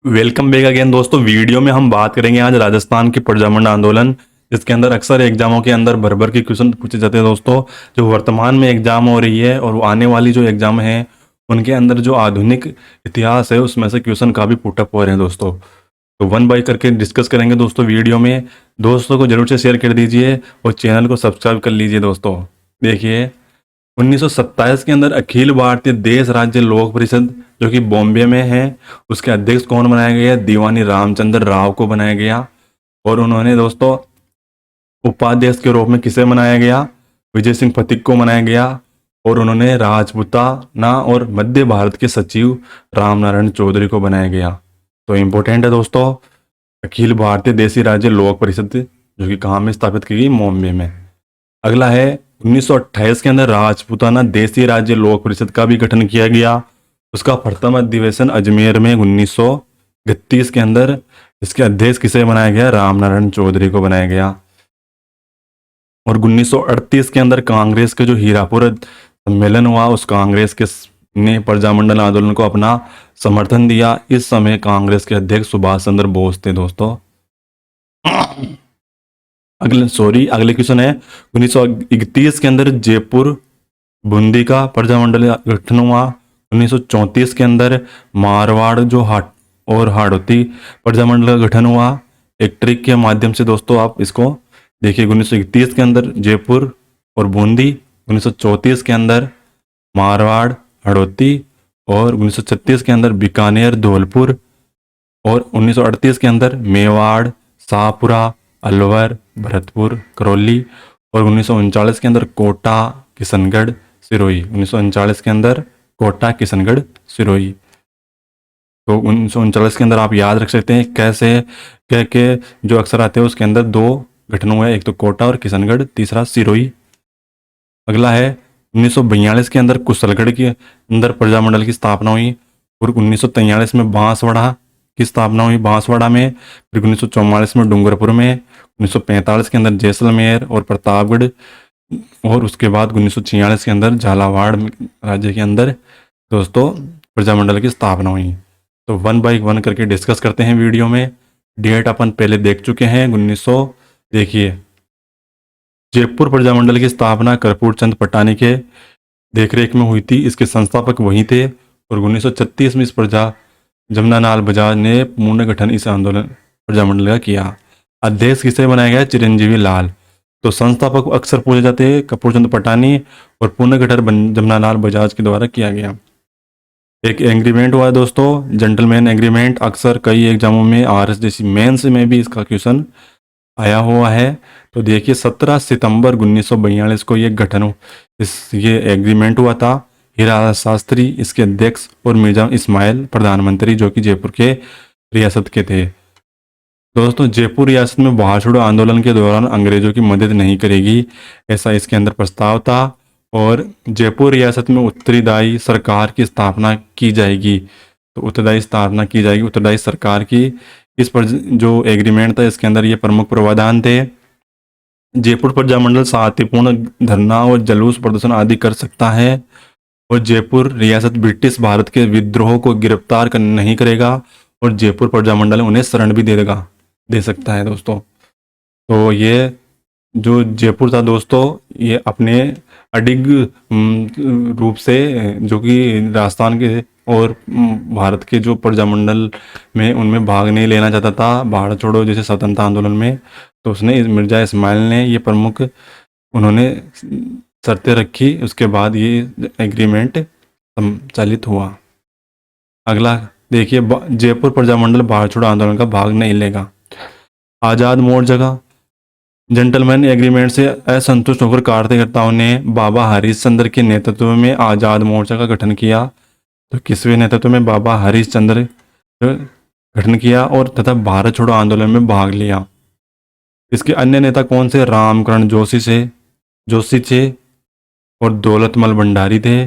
Welcome back again दोस्तों। Video में हम बात करेंगे आज राजस्थान के प्रजामंड आंदोलन, जिसके अंदर अक्सर एग्जामों के अंदर भर भर के क्वेश्चन पूछे जाते हैं दोस्तों। जो वर्तमान में एग्जाम हो रही है और वो आने वाली जो एग्जाम है उनके अंदर जो आधुनिक इतिहास है उसमें से क्वेश्चन काफ़ी पुटअप हो रहे हैं दोस्तों। तो वन बाय करके डिस्कस करेंगे दोस्तों वीडियो में। दोस्तों को जरूर से शेयर कर दीजिए और चैनल को सब्सक्राइब कर लीजिए दोस्तों। देखिए, 1927 के अंदर अखिल भारतीय देश राज्य लोक परिषद जो कि बॉम्बे में है, उसके अध्यक्ष कौन बनाया गया? दीवानी रामचंद्र राव को बनाया गया। और उन्होंने दोस्तों उपाध्यक्ष के रूप में किसे बनाया गया? विजय सिंह फतीक को बनाया गया। और उन्होंने राजपूताना और मध्य भारत के सचिव रामनारायण चौधरी को बनाया गया। तो इम्पोर्टेंट है दोस्तों, अखिल भारतीय देशी राज्य लोक परिषद जो कि कहाँ में स्थापित की गई? बॉम्बे में। अगला है 1928 के अंदर राजपूताना देशी राज्य लोक परिषद का भी गठन किया गया। उसका प्रथम अधिवेशन अजमेर में 1932 के अंदर। इसके अध्यक्ष किसे बनाया गया? रामनारायण चौधरी को बनाया गया। और 1938 के अंदर कांग्रेस के जो हीरापुर सम्मेलन हुआ, उस कांग्रेस के ने प्रजामंडल आंदोलन को अपना समर्थन दिया। इस समय कांग्रेस के अध्यक्ष सुभाष चंद्र बोस थे दोस्तों। अगले क्वेश्चन है 1931 के अंदर जयपुर बूंदी का प्रजामंडल गठन हुआ। 1934 के अंदर मारवाड़ जो हाड़ौती प्रजामंडल का गठन हुआ। एक ट्रिक के माध्यम से दोस्तों आप इसको देखिए। 1931 के अंदर जयपुर और बूंदी, 1934 के अंदर मारवाड़ हाड़ौती, और 1936 के अंदर बीकानेर धौलपुर, और 1938 के अंदर मेवाड़ शाहपुरा अलवर भरतपुर करौली, और 1939 के अंदर कोटा किशनगढ़ सिरोही। 1939 के अंदर कोटा किशनगढ़ सिरोही। तो 1939 के अंदर आप याद रख सकते हैं कैसे क्या के जो अक्षर आते हैं उसके अंदर दो गठन हुए, एक तो कोटा और किशनगढ़, तीसरा सिरोही। अगला है 1942 के अंदर कुशलगढ़ के अंदर प्रजामंडल की स्थापना हुई। और 1943 में बांसवाड़ा की स्थापना हुई बांसवाड़ा में। फिर 1944 में डूंगरपुर में, 1945 के अंदर जैसलमेर और प्रतापगढ़, और उसके बाद 1946 के अंदर झालावाड़ राज्य के अंदर दोस्तों प्रजामंडल की स्थापना हुई। तो वन बाय वन करके डिस्कस करते हैं वीडियो में। डेट अपन पहले देख चुके हैं 1900। देखिए, जयपुर प्रजामंडल की स्थापना कर्पूर चंद पटानी के देखरेख में हुई थी। इसके संस्थापक वही थे। और 1936 में इस जमुनालाल बजाज ने पुनर्गठन इस आंदोलन प्रजामंडल का किया। अध्यक्ष किसे बनाया गया? चिरंजीवी लाल। तो संस्थापक अक्सर पूछे जाते हैं कर्पूर चंद पटानी, और पुनर्गठन जमुनालाल बजाज के द्वारा किया गया। एक एग्रीमेंट हुआ है दोस्तों, जेंटलमैन एग्रीमेंट। अक्सर कई एग्जामों में आरएस जैसी मेंस में भी इसका क्वेश्चन आया हुआ है। तो देखिए 17 सितंबर 1942 को ये एग्रीमेंट हुआ था। हीरा शास्त्री इसके अध्यक्ष, और मिर्जा इस्माइल प्रधानमंत्री, जो कि जयपुर के रियासत के थे। दोस्तों, जयपुर रियासत में बाहर छोड़ो आंदोलन के दौरान अंग्रेजों की मदद नहीं करेगी, ऐसा इसके अंदर प्रस्ताव था। और जयपुर रियासत में उत्तरदायी सरकार की स्थापना की जाएगी। तो उत्तरदायी सरकार की। इस पर जो एग्रीमेंट था इसके अंदर ये प्रमुख प्रावधान थे। जयपुर प्रजामंडल शांतिपूर्ण धरना और जुलूस प्रदर्शन आदि कर सकता है। और जयपुर रियासत ब्रिटिश भारत के विद्रोह को गिरफ्तार नहीं करेगा। और जयपुर प्रजामंडल उन्हें शरण भी दे सकता है दोस्तों। तो ये जो जयपुर था दोस्तों, ये अपने अडिग रूप से जो कि राजस्थान के और भारत के जो प्रजामंडल में उनमें भाग नहीं लेना चाहता था, भारत छोड़ो जैसे स्वतंत्रता आंदोलन में। तो उसने मिर्जा इस्माइल ने ये प्रमुख उन्होंने शर्तें रखी। उसके बाद ये एग्रीमेंट संचालित हुआ। अगला देखिए, जयपुर प्रजामंडल भारत छोड़ो आंदोलन का भाग नहीं लेगा। आज़ाद मोर्चा का जेंटलमैन एग्रीमेंट से असंतुष्ट होकर कार्यकर्ताओं ने बाबा हरीश चंद्र के नेतृत्व में आज़ाद मोर्चा का गठन किया। तो किसके नेतृत्व में? बाबा हरीश चंद्र गठन किया और तथा भारत छोड़ो आंदोलन में भाग लिया। इसके अन्य नेता कौन से? रामकरण जोशी थे, और दौलतमल भंडारी थे,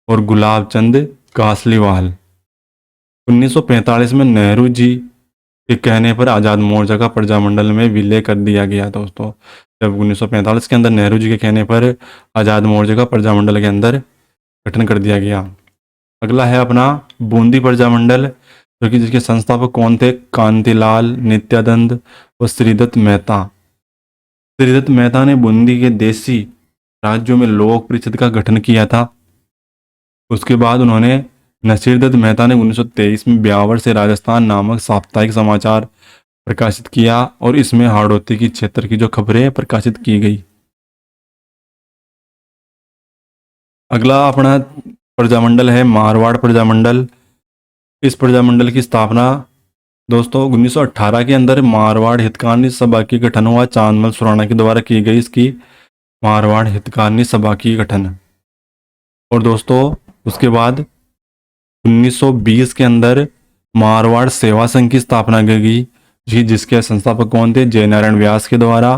और गुलाब चंद कासलीवाल। 1945 में नेहरू जी के कहने पर आज़ाद मोर्चा का प्रजामंडल में विलय कर दिया गया दोस्तों। जब 1945 के अंदर नेहरू जी के कहने पर आज़ाद मोर्चा का प्रजामंडल के अंदर गठन कर दिया गया। अगला है अपना बूंदी प्रजामंडल। जो कि जिसके संस्थापक कौन थे? कांतिलाल, नित्यानंद और श्रीदत्त मेहता। श्रीदत्त मेहता ने बूंदी के देसी राज्यों में लोक परिषद का गठन किया था। उसके बाद उन्होंने नसीरदत्त मेहता ने 1923 में ब्यावर से राजस्थान नामक साप्ताहिक समाचार प्रकाशित किया और इसमें हाड़ौती की क्षेत्र की जो खबरें प्रकाशित की गई। अगला अपना प्रजामंडल है मारवाड़ प्रजामंडल। इस प्रजामंडल की स्थापना दोस्तों 1918 के अंदर मारवाड़ हितकानी सभा की गठन हुआ, चांदमल सुराणा के द्वारा की गई इसकी मारवाड़ हितकानी सभा की गठन। और दोस्तों उसके बाद 1920 के अंदर मारवाड़ सेवा संघ की स्थापना की गई, जिसके संस्थापक कौन थे? जयनारायण व्यास के द्वारा।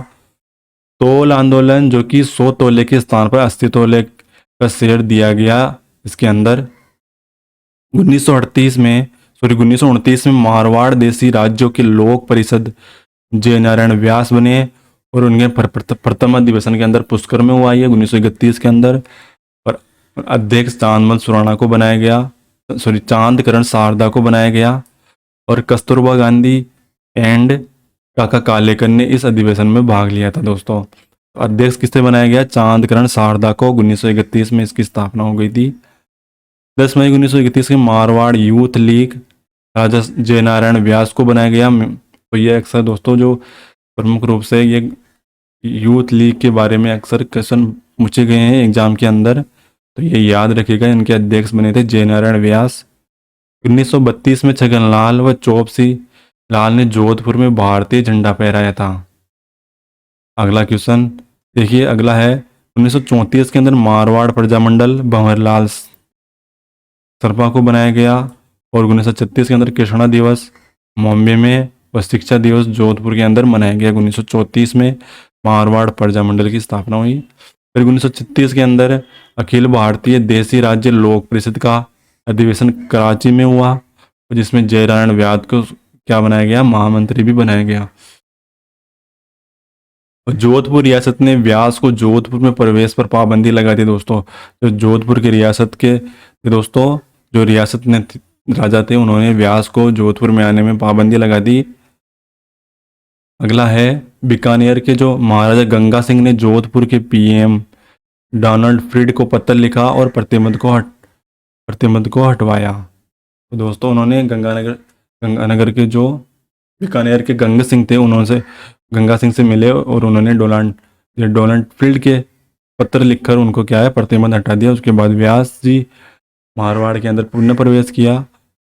तोल आंदोलन, जो कि 100 तोले के स्थान पर 80 तोले का शेयर दिया गया इसके अंदर। 1929 में मारवाड़ देसी राज्यों के लोक परिषद जयनारायण व्यास बने और उनके प्रथम अधिवेशन के अंदर पुष्कर में हुआ ये 1931 के अंदर। और अध्यक्ष चांदमल सुराणा को बनाया गया, चांदकरण शारदा को बनाया गया। और कस्तूरबा गांधी एंड काका कालेकर ने इस अधिवेशन में भाग लिया था दोस्तों। अध्यक्ष किससे बनाया गया? चांदकरण शारदा को 1931 में इसकी स्थापना हो गई थी। 10 मई 1931 के मारवाड़ यूथ लीग राजा जयनारायण व्यास को बनाया गया। तो ये अक्सर दोस्तों जो प्रमुख रूप से ये यूथ लीग के बारे में अक्सर क्वेश्चन पूछे गए हैं एग्जाम के अंदर, तो ये याद रखिएगा। इनके अध्यक्ष बने थे जयनारायण व्यास। 1932 में छगनलाल व चौपसी लाल ने जोधपुर में भारतीय झंडा फहराया था। अगला क्वेश्चन देखिए, अगला है 1934 के अंदर मारवाड़ प्रजामंडल भंवरलाल शर्मा को बनाया गया। और 1936 के अंदर कृष्णा दिवस बॉम्बे में व शिक्षा दिवस जोधपुर के अंदर मनाया गया। 1934 में मारवाड़ प्रजामंडल की स्थापना हुई। फिर 1936 के अंदर अखिल भारतीय देसी राज्य लोक परिषद का अधिवेशन कराची में हुआ, जिसमें जयनारायण व्यास को क्या बनाया गया? महामंत्री भी बनाया गया। जोधपुर रियासत ने व्यास को जोधपुर में प्रवेश पर पाबंदी लगा दी दोस्तों। जो जोधपुर की रियासत के दोस्तों जो रियासत ने राजा थे, उन्होंने व्यास को जोधपुर में आने में पाबंदी लगा दी। अगला है बीकानेर के जो महाराजा गंगा सिंह ने जोधपुर के पीएम डोनाल्ड फ्रीड को पत्र लिखा और प्रतिबंध को हटवाया। तो दोस्तों उन्होंने गंगानगर के जो बीकानेर के गंगा सिंह थे, उन्होंने गंगा सिंह से मिले और उन्होंने डोनाल्ड फ्रीड के पत्र लिखकर उनको क्या है? प्रतिबंध हटा दिया। उसके बाद व्यास जी मारवाड़ के अंदर पुनः प्रवेश किया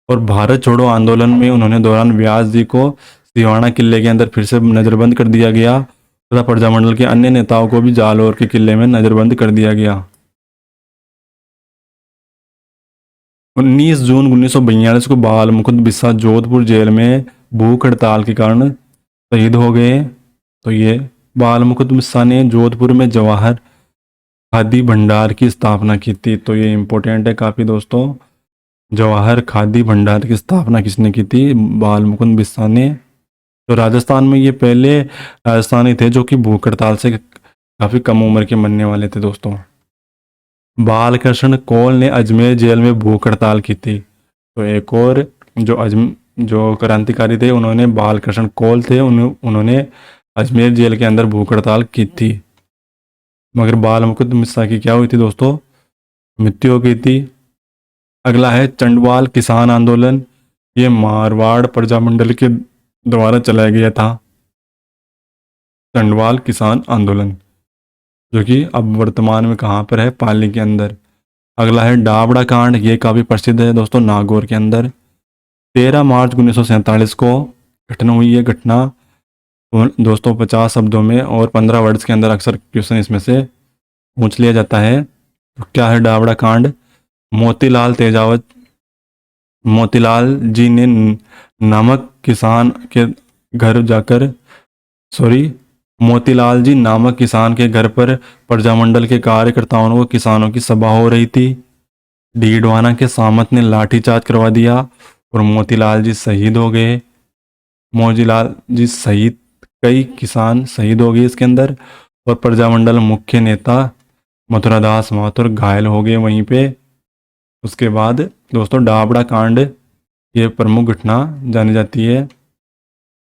और भारत छोड़ो आंदोलन में उन्होंने दौरान व्यास जी को सिवाना किले के अंदर फिर से नजरबंद कर दिया गया तथा प्रजामंडल के अन्य नेताओं को भी जालौर के किले में नजरबंद कर दिया गया। 19 जून 1942 को बाल मुकुंद बिस्सा जोधपुर जेल में भूख हड़ताल के कारण शहीद हो गए। तो ये बाल मुकुंद बिस्सा ने जोधपुर में जवाहर खादी भंडार की स्थापना की थी। तो ये इम्पोर्टेंट है काफ़ी दोस्तों। जवाहर खादी भंडार की स्थापना किसने की थी? बाल मुकुंद बिस्सा ने। तो राजस्थान में ये पहले राजस्थानी थे जो कि भूख हड़ताल से काफ़ी कम उम्र के मरने वाले थे दोस्तों। बालकृष्ण कौल ने अजमेर जेल में भूख हड़ताल की थी। तो एक और जो क्रांतिकारी थे, उन्होंने बालकृष्ण कौल थे, उन्होंने अजमेर जेल के अंदर भूख हड़ताल की थी। मगर बाल मुकुंद बिस्सा की क्या हुई थी दोस्तों? मृत्यु हो गई थी। अगला है चंडवाल किसान आंदोलन। ये मारवाड़ प्रजामंडल के द्वारा चलाया गया था। चंडवाल किसान आंदोलन जो कि अब वर्तमान में कहाँ पर है? पाली के अंदर। अगला है डाबड़ा कांड। ये काफ़ी प्रसिद्ध है दोस्तों, नागौर के अंदर। 13 मार्च 1947 को घटना हुई है। घटना दोस्तों 50 शब्दों में और 15 वर्ड्स के अंदर अक्सर क्वेश्चन इसमें से पूछ लिया जाता है। तो क्या है डाबड़ा कांड? मोतीलाल जी ने नामक किसान के घर पर प्रजामंडल के कार्यकर्ताओं को किसानों की सभा हो रही थी। डीडवाना के सामंत ने लाठीचार्ज करवा दिया और मोतीलाल जी शहीद हो गए। मोतीलाल जी सहित कई किसान शहीद हो गए इसके अंदर और प्रजामंडल मुख्य नेता मथुरादास माथुर घायल हो गए वहीं पे। उसके बाद दोस्तों डाबड़ा कांड ये प्रमुख घटना जानी जाती है।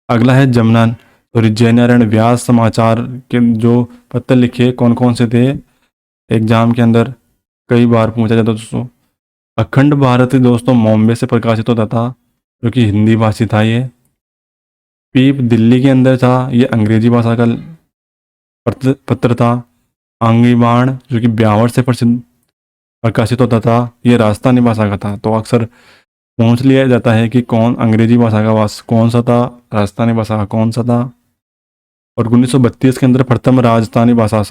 अगला है जमुना सॉरी जयनारायण व्यास समाचार के जो पत्र लिखे कौन कौन से थे, एग्जाम के अंदर कई बार पूछा जाता दोस्तों। अखंड भारत दोस्तों बॉम्बे से प्रकाशित होता था, जो कि हिंदी भाषी था ये। पीप दिल्ली के अंदर था, ये अंग्रेजी भाषा का पत्र था। आंगी बाण जो कि ब्यावर से प्रसिद्ध प्रकाशित होता था, ये राजस्थानी भाषा का था। तो अक्सर पूछ लिया जाता है कि कौन अंग्रेजी भाषा का कौन सा था, राजस्थानी भाषा का कौन सा था। और 1932 के अंदर प्रथम राजस्थानी भाषा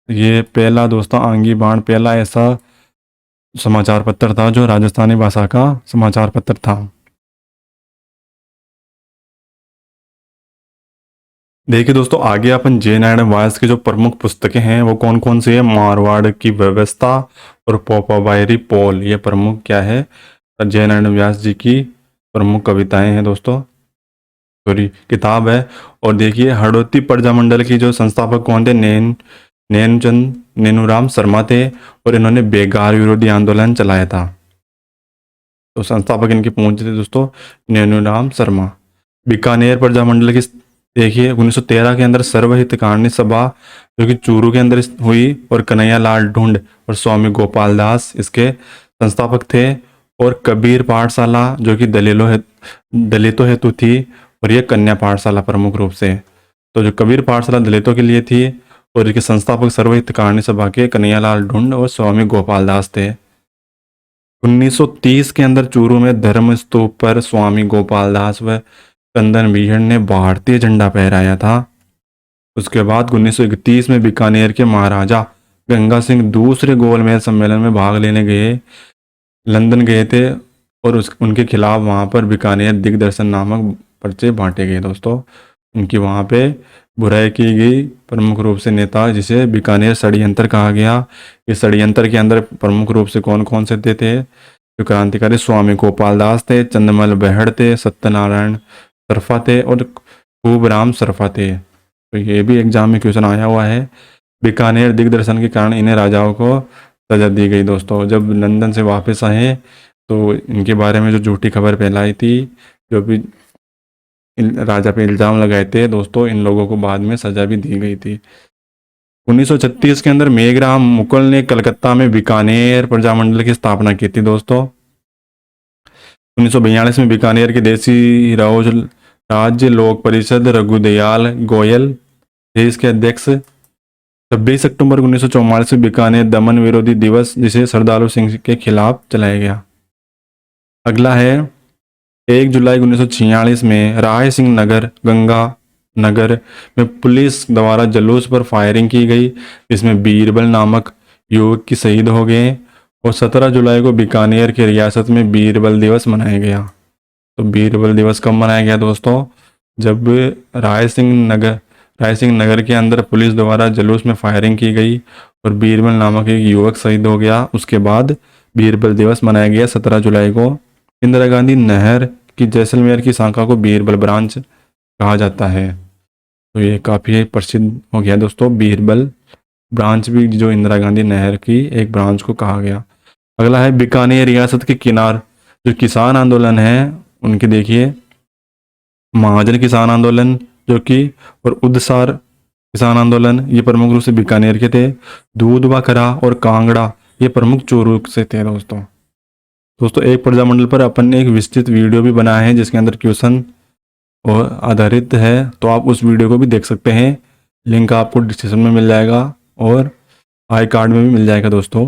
ये पहला दोस्तों आंगी बाण पहला ऐसा समाचार पत्र था जो राजस्थानी भाषा का समाचार पत्र था। देखिए दोस्तों, आगे अपन जय नारायण व्यास की जो प्रमुख पुस्तकें हैं वो कौन कौन सी है। मारवाड़ की व्यवस्था और पोपाबायरी पोल, ये प्रमुख क्या है, जय नारायण व्यास जी की प्रमुख कविताएं हैं दोस्तों, सॉरी किताब है। और देखिए हड़ौती प्रजामंडल की जो संस्थापक कौन थे, नैनचंद नैनूराम शर्मा थे, और इन्होंने बेगार विरोधी आंदोलन चलाया था। तो संस्थापक इनके पूछ थे दोस्तों नैनूराम शर्मा। बीकानेर प्रजामंडल की देखिए 1913 के अंदर सर्वहितकारिणी सभा जो कि चूरू के अंदर हुई, और कन्हैया लाल ढूंढ और स्वामी गोपाल दास इसके संस्थापक थे। और कबीर पाठशाला जो कि दलितों हेतु थी, और ये कन्या पाठशाला प्रमुख रूप से। तो जो कबीर पाठशाला दलितों के लिए थी, और इसके संस्थापक सर्वहितकारिणी सभा के कन्हैयालाल ढूंढ और स्वामी गोपाल दास थे। 1930 के अंदर चूरू में धर्म स्तूप पर स्वामी गोपाल दास व चंदन बीहड़ ने भारतीय झंडा फहराया था। उसके बाद 1931 में बीकानेर के महाराजा गंगा सिंह दूसरे गोलमेज सम्मेलन में भाग लेने लंदन गए थे, और उनके खिलाफ वहां पर बीकानेर दिग्दर्शन नामक पर्चे बांटे गए दोस्तों। उनकी वहां पे बुराई की गई प्रमुख रूप से नेता, जिसे बीकानेर षड्यंत्र कहा गया। इस षड्यंत्र के अंदर प्रमुख रूप से कौन कौन से थे, जो क्रांतिकारी स्वामी गोपाल दास थे, चंदमल बेहड़ थे, सत्यनारायण सरफा थे, और खूबराम सरफा थे। तो ये भी एग्जाम में क्वेश्चन आया हुआ है। बीकानेर दिग्दर्शन के कारण इन्हें राजाओं को सजा दी गई दोस्तों। जब लंदन से वापस आए तो इनके बारे में जो झूठी खबर फैलाई थी, जो भी राजा पे इल्जाम लगाए थे दोस्तों, इन लोगों को बाद में सजा भी दी गई थी। 1936 के अंदर मेघराम मुकुल ने कलकत्ता में बीकानेर प्रजामंडल की स्थापना की थी दोस्तों। 1942 में बीकानेर के देसी राज्य लोक परिषद रघुदयाल गोयल थे इसके अध्यक्ष। 26 अक्टूबर 1944 में बीकानेर दमन विरोधी दिवस, जिसे श्रद्धालु सिंह के खिलाफ चलाया गया। अगला है 1 जुलाई 1946 में राय सिंह नगर गंगा नगर में पुलिस द्वारा जुलूस पर फायरिंग की गई, जिसमें बीरबल नामक युवक की शहीद हो गए। और 17 जुलाई को बीकानेर की रियासत में बीरबल दिवस मनाया गया। तो बीरबल दिवस कब मनाया गया दोस्तों, जब राय सिंह नगर के अंदर पुलिस द्वारा जुलूस में फायरिंग की गई और बीरबल नामक एक युवक शहीद हो गया। उसके बाद बीरबल दिवस मनाया गया 17 जुलाई को। इंदिरा गांधी नहर की जैसलमेर की शाखा को बीरबल ब्रांच कहा जाता है। तो ये काफ़ी प्रसिद्ध हो गया दोस्तों, बीरबल ब्रांच भी जो इंदिरा गांधी नहर की एक ब्रांच को कहा गया। अगला है बीकानेर रियासत के किनार जो किसान आंदोलन है उनके देखिए महाजन किसान आंदोलन जो कि और उदसार किसान आंदोलन, ये प्रमुख रूप से बीकानेर के थे। दूध बकरा और कांगड़ा ये प्रमुख चोरू से थे दोस्तों एक प्रजामंडल पर अपन ने एक विस्तृत वीडियो भी बनाया है जिसके अंदर क्वेश्चन और आधारित है, तो आप उस वीडियो को भी देख सकते हैं। लिंक आपको डिस्क्रिप्शन में मिल जाएगा और आई कार्ड में भी मिल जाएगा दोस्तों।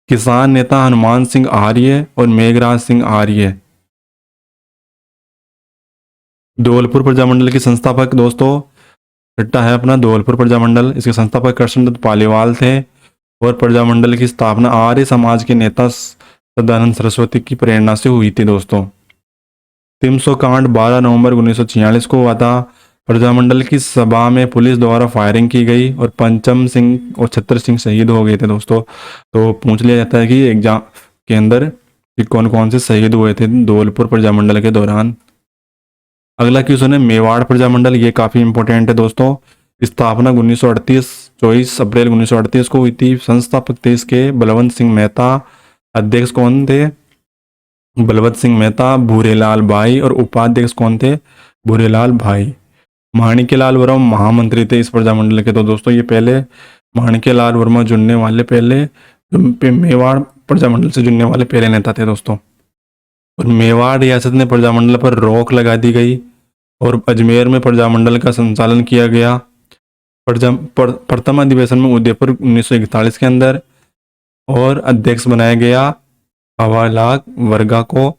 किसान नेता हनुमान सिंह आर्य और मेघराज सिंह आर्य धौलपुर प्रजामंडल के संस्थापक दोस्तों। छठा है अपना धौलपुर प्रजामंडल, इसके संस्थापक कृष्णदत्त पालीवाल थे और प्रजामंडल की स्थापना आर्य समाज के नेता सदानंद सरस्वती की प्रेरणा से हुई थी दोस्तों। तिमसो कांड 12 नवंबर 1946 को हुआ था। प्रजामंडल की सभा में पुलिस द्वारा फायरिंग की गई और पंचम सिंह और छत्र सिंह शहीद हो गए थे दोस्तों। तो पूछ लिया जाता है कि एग्जाम के अंदर कि कौन कौन से शहीद हुए थे धौलपुर प्रजामंडल के दौरान। अगला क्वेश्चन है मेवाड़ प्रजामंडल, ये काफी इंपॉर्टेंट है दोस्तों। स्थापना 1938 24 अप्रैल 1938 को हुई थी। संस्थापक थे इसके बलवंत सिंह मेहता। अध्यक्ष कौन थे, बलवंत सिंह मेहता, भूरेलाल भाई और उपाध्यक्ष कौन थे? भूरेलाल भाई। माणिक्यलाल वर्मा महामंत्री थे इस प्रजामंडल के। तो दोस्तों ये पहले माणिक्यलाल वर्मा जुड़ने वाले पहले मेवाड़ प्रजामंडल से जुड़ने वाले पहले नेता थे दोस्तों। और मेवाड़ रियासत ने प्रजामंडल पर रोक लगा दी गई और अजमेर में प्रजामंडल का संचालन किया गया। प्रथम अधिवेशन में उदयपुर 1941 के अंदर और अध्यक्ष बनाया गया हवालाग वर्गा को।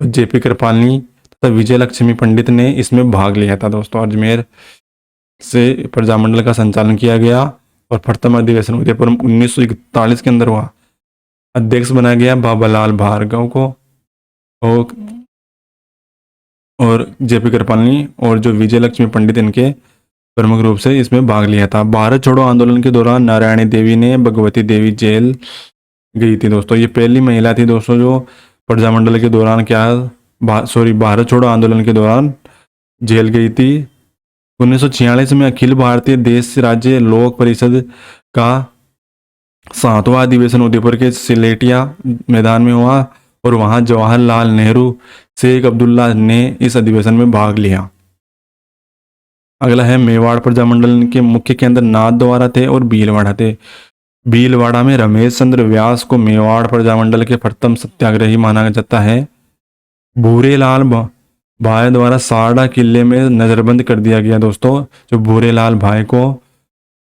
जेपी कृपालनी तथा विजय लक्ष्मी पंडित ने इसमें भाग लिया था दोस्तों। अजमेर से प्रजामंडल का संचालन किया गया और प्रथम अधिवेशन उदयपुर 1941 के अंदर हुआ। अध्यक्ष बनाया गया बाबालाल भार्गव को और जेपी कृपालनी और जो विजय लक्ष्मी पंडित इनके प्रमुख रूप से इसमें भाग लिया था। भारत छोड़ो आंदोलन के दौरान नारायणी देवी ने भगवती देवी जेल गई थी दोस्तों। ये पहली महिला थी दोस्तों जो प्रजामंडल के दौरान भारत छोड़ो आंदोलन के दौरान जेल गई थी। 1946 में अखिल भारतीय देश राज्य लोक परिषद का 7वां अधिवेशन उदयपुर के सिलेटिया मैदान में हुआ और वहां जवाहरलाल नेहरू, शेख अब्दुल्ला ने इस अधिवेशन में भाग लिया। अगला है मेवाड़ प्रजामंडल के मुख्य केंद्र नाथद्वारा थे और भीलवाड़ा थे। भीलवाड़ा में रमेश चंद्र व्यास को मेवाड़ प्रजामंडल के प्रथम सत्याग्रही माना जाता है। भूरेलाल भाई द्वारा सारडा किले में नजरबंद कर दिया गया दोस्तों। जो भूरेलाल भाई को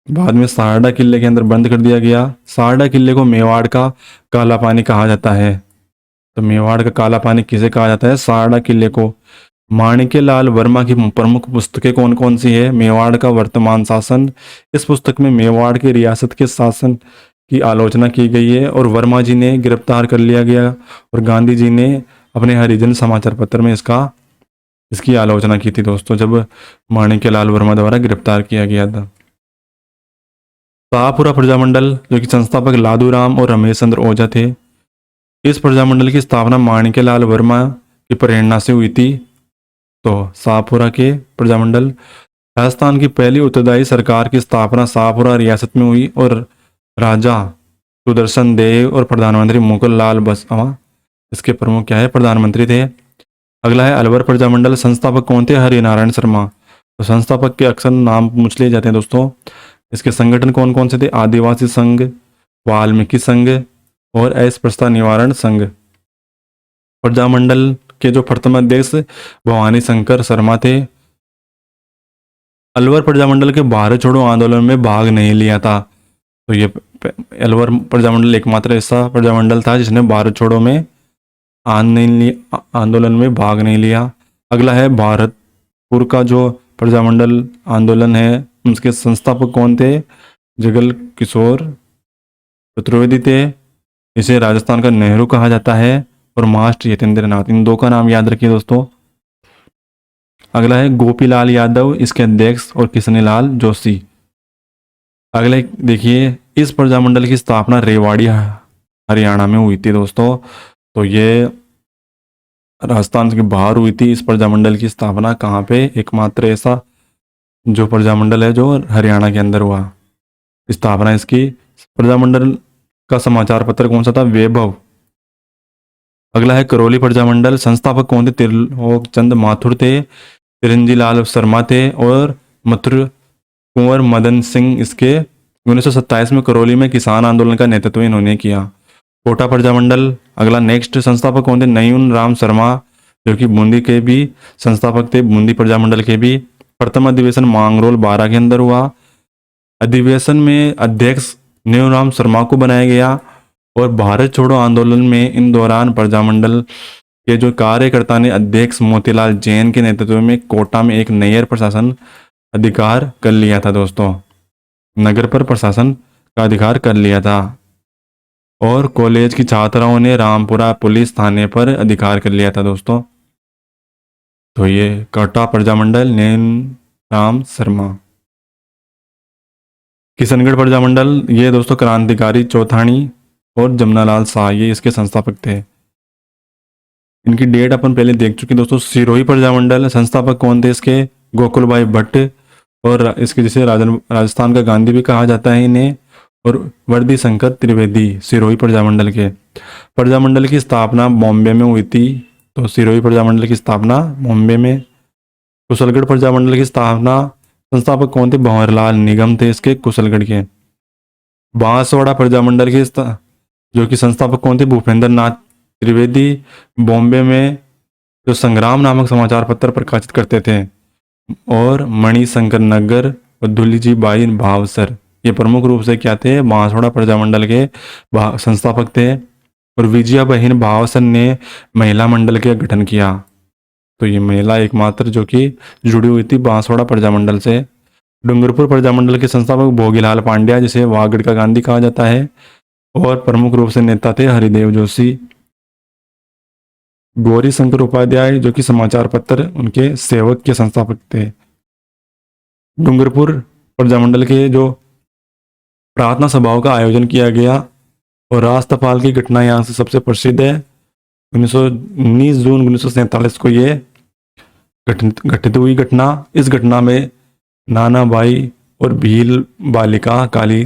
बाद में सारडा किले के अंदर बंद कर दिया गया। सारडा किले को मेवाड़ का काला पानी कहा जाता है। तो मेवाड़ का काला पानी किसे कहा जाता है? सारडा किले को। माणिक्यलाल वर्मा की प्रमुख पुस्तकें कौन कौन सी है? मेवाड़ का वर्तमान शासन। इस पुस्तक में मेवाड़ की रियासत के शासन की आलोचना की गई है और वर्मा जी ने गिरफ्तार कर लिया गया और गांधी जी ने अपने हरिजन समाचार पत्र में इसकी आलोचना की थी दोस्तों, जब माणिक्यलाल वर्मा द्वारा गिरफ्तार किया गया था। शाहपुरा प्रजामंडल जो कि संस्थापक लादूराम और रमेश चंद्र ओझा थे। इस प्रजामंडल की स्थापना माणिक्यलाल वर्मा की प्रेरणा से हुई थी। तो शाहपुरा के प्रजामंडल राजस्थान की पहली उत्तरदायी सरकार की स्थापना शाहपुरा रियासत में हुई और राजा सुदर्शन देव और प्रधानमंत्री मुकुल लाल बसवा इसके प्रमुख क्या है? प्रधानमंत्री थे। अगला है अलवर प्रजामंडल। संस्थापक कौन थे? हरिनारायण शर्मा। तो संस्थापक के अक्सर नाम पूछ लिए जाते हैं दोस्तों। इसके संगठन कौन कौन से थे? आदिवासी संघ, वाल्मीकि संघ और अस्पृश्यता निवारण संघ। प्रजामंडल के जो प्रथम अध्यक्ष भवानी शंकर शर्मा थे। अलवर प्रजामंडल के भारत छोड़ो आंदोलन में भाग नहीं लिया था। तो ये अलवर प्रजामंडल एकमात्र ऐसा प्रजामंडल था जिसने भारत छोड़ो में आंदोलन में भाग नहीं लिया। अगला है भारतपुर का जो प्रजामंडल आंदोलन है उसके संस्थापक कौन थे? जगल किशोर चतुर्वेदी थे। इसे राजस्थान का नेहरू कहा जाता है और मास्टर यतेंद्र नाथ। इन दो का नाम याद रखिए दोस्तों। अगला है गोपीलाल यादव, इसके अध्यक्ष, और किशनलाल जोशी। अगले देखिए इस प्रजामंडल की स्थापना रेवाड़ी हरियाणा में हुई थी दोस्तों। तो ये राजस्थान के बाहर हुई थी। इस प्रजामंडल की स्थापना कहाँ पे? एकमात्र ऐसा जो प्रजामंडल है जो हरियाणा के अंदर हुआ स्थापना इसकी। प्रजामंडल का समाचार पत्र कौन सा था? वैभव। अगला है करौली प्रजामंडल। संस्थापक कौन थे? त्रिलोक चंद माथुर थे, चिरंजी लाल शर्मा थे और मथुर कुंवर मदन सिंह। इसके 1927 में करौली में किसान आंदोलन का नेतृत्व इन्होंने किया। कोटा प्रजामंडल। अगला नेक्स्ट संस्थापक कौन थे? नयून राम शर्मा जो कि बूंदी के भी संस्थापक थे, बूंदी प्रजामंडल के भी। प्रथम अधिवेशन मांगरोल 12 के अंदर हुआ। अधिवेशन में अध्यक्ष नयून शर्मा को बनाया गया और भारत छोड़ो आंदोलन में इन दौरान प्रजामंडल के जो कार्यकर्ता ने अध्यक्ष मोतीलाल जैन के नेतृत्व में कोटा में एक नगर प्रशासन अधिकार कर लिया था दोस्तों। नगर पर प्रशासन का अधिकार कर लिया था और कॉलेज की छात्राओं ने रामपुरा पुलिस थाने पर अधिकार कर लिया था दोस्तों। तो ये कोटा प्रजामंडल नैन राम शर्मा। किशनगढ़ प्रजामंडल ये दोस्तों क्रांतिकारी चौथानी और जमनालाल शाह ये इसके संस्थापक थे। इनकी डेट अपन पहले देख चुके दोस्तों। सिरोही प्रजामंडल संस्थापक कौन थे इसके? गोकुल भाई भट्ट और इसके जिसे राजस्थान का गांधी भी कहा जाता है इन्हें। और वर्दी शंकर त्रिवेदी सिरोही प्रजामंडल के। प्रजामंडल की स्थापना बॉम्बे में हुई थी, तो सिरोही प्रजामंडल की स्थापना बॉम्बे में। कुशलगढ़ प्रजामंडल की स्थापना, संस्थापक कौन थे? भंवरलाल निगम थे इसके, कुशलगढ़ के। बांसवाड़ा प्रजामंडल के जो कि संस्थापक कौन थे? भूपेंद्र नाथ त्रिवेदी, बॉम्बे में जो संग्राम नामक समाचार पत्र प्रकाशित करते थे। और मणिशंकर नगर और दुलीजी बाई भावसर, ये प्रमुख रूप से क्या थे? बांसवाड़ा प्रजामंडल के संस्थापक थे। और विजया बहन भावसर ने महिला मंडल का गठन किया। तो ये महिला एकमात्र जो कि जुड़ी हुई थी बांसवाड़ा प्रजामंडल से। डूंगरपुर प्रजामंडल के संस्थापक भोगीलाल पांड्या, जिसे वागड़ का गांधी कहा जाता है। और प्रमुख रूप से नेता थे हरिदेव जोशी। गौरी शंकर उपाध्याय जो कि समाचार पत्र उनके सेवक के संस्थापक थे। डूंगरपुर प्रजामंडल के जो प्रार्थना सभाओं का आयोजन किया गया और राष्ट्रपाल की घटना यहाँ से सबसे प्रसिद्ध है। 19 जून 1947 को ये घटित हुई घटना। इस घटना में नानाबाई और भील बालिका काली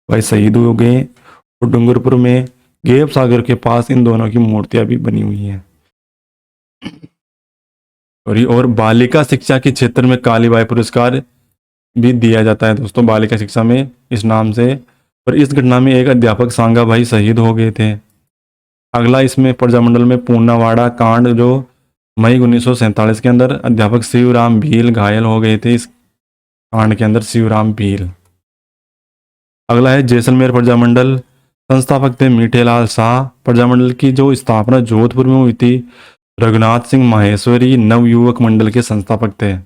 बाई शहीद हो गए। और डूंगरपुर में गेप सागर के पास इन दोनों की मूर्तियां भी बनी हुई हैं। और बालिका शिक्षा के क्षेत्र में कालीबाई पुरस्कार भी दिया जाता है दोस्तों, बालिका शिक्षा में इस नाम से। और इस घटना में एक अध्यापक सांगा भाई शहीद हो गए थे। अगला इसमें प्रजामंडल में पूर्णावाड़ा कांड, जो मई 1947 के अंदर अध्यापक शिवराम भील घायल हो गए थे इस कांड के अंदर, शिवराम भील। अगला है जैसलमेर प्रजामंडल, संस्थापक थे मीठेलाल शाह। प्रजामंडल की जो स्थापना जोधपुर में हुई थी, रघुनाथ सिंह माहेश्वरी नवयुवक मंडल के संस्थापक थे।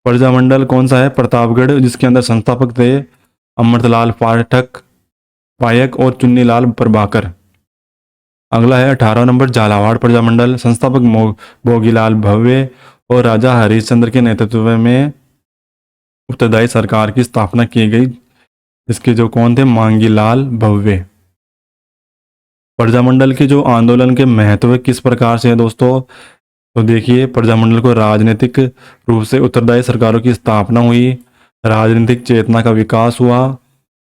प्रजामंडल कौन सा है? प्रतापगढ़, जिसके अंदर संस्थापक थे अमृतलाल पायक और चुन्नीलाल प्रभाकर। अगला है 18 नंबर झालावाड़ प्रजामंडल, संस्थापक भोगीलाल भव्य और राजा हरिश्चंद्र के नेतृत्व में उत्तरदायी सरकार की स्थापना की गई, इसके जो कौन थे? मांगीलाल भव्य। प्रजामंडल के जो आंदोलन के महत्व किस प्रकार से है दोस्तों? तो देखिए, प्रजामंडल को राजनीतिक रूप से उत्तरदायी सरकारों की स्थापना हुई, राजनीतिक चेतना का विकास हुआ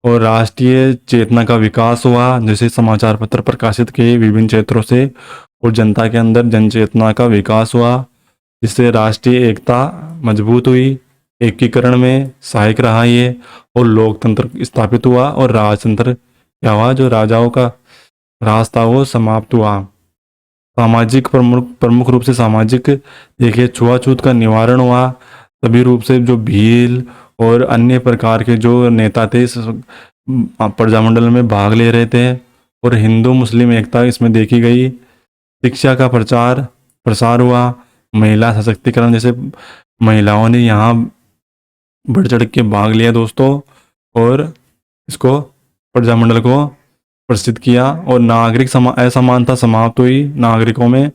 और राष्ट्रीय चेतना का विकास हुआ, जैसे समाचार पत्र प्रकाशित किए विभिन्न क्षेत्रों से, और जनता के अंदर जन चेतना का विकास हुआ, जिससे राष्ट्रीय एकता मजबूत हुई, एकीकरण में सहायक रहा ये, और लोकतंत्र स्थापित हुआ और राजतंत्र क्या हुआ? जो राजाओं का राज था वो समाप्त हुआ। सामाजिक प्रमुख रूप से सामाजिक देखिए, छुआछूत का निवारण हुआ। सभी रूप से जो भील और अन्य प्रकार के जो नेता थे इस प्रजामंडल में भाग ले रहे थे, और हिंदू मुस्लिम एकता इसमें देखी गई। शिक्षा का प्रसार हुआ, महिला सशक्तिकरण, जैसे महिलाओं ने यहाँ बढ़ चढ़ के भाग लिया दोस्तों, और इसको प्रजामंडल को प्रसिद्ध किया। और नागरिक असमानता समाप्त हुई नागरिकों में।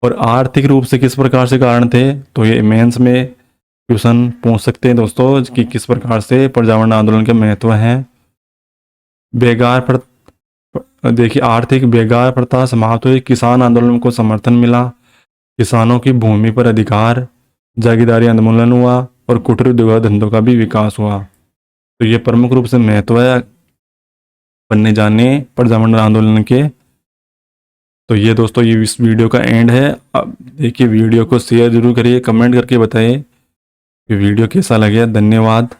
और आर्थिक रूप से किस प्रकार से कारण थे? तो ये मेंस में क्वेश्चन पूछ सकते हैं दोस्तों कि किस प्रकार से प्रजामंडल आंदोलन के महत्व हैं। देखिए, आर्थिक बेगार प्रथा समाप्त हुई, किसान आंदोलन को समर्थन मिला, किसानों की भूमि पर अधिकार, जागीरदारी आंदोलन हुआ, और कुटीर उद्योग धंधों का भी विकास हुआ। तो ये प्रमुख रूप से महत्व है बनने जाने प्रजामंडल आंदोलन के। तो ये दोस्तों ये इस वीडियो का एंड है। अब देखिए, वीडियो को शेयर जरूर करिए, कमेंट करके बताइए कि वीडियो कैसा लगे। धन्यवाद।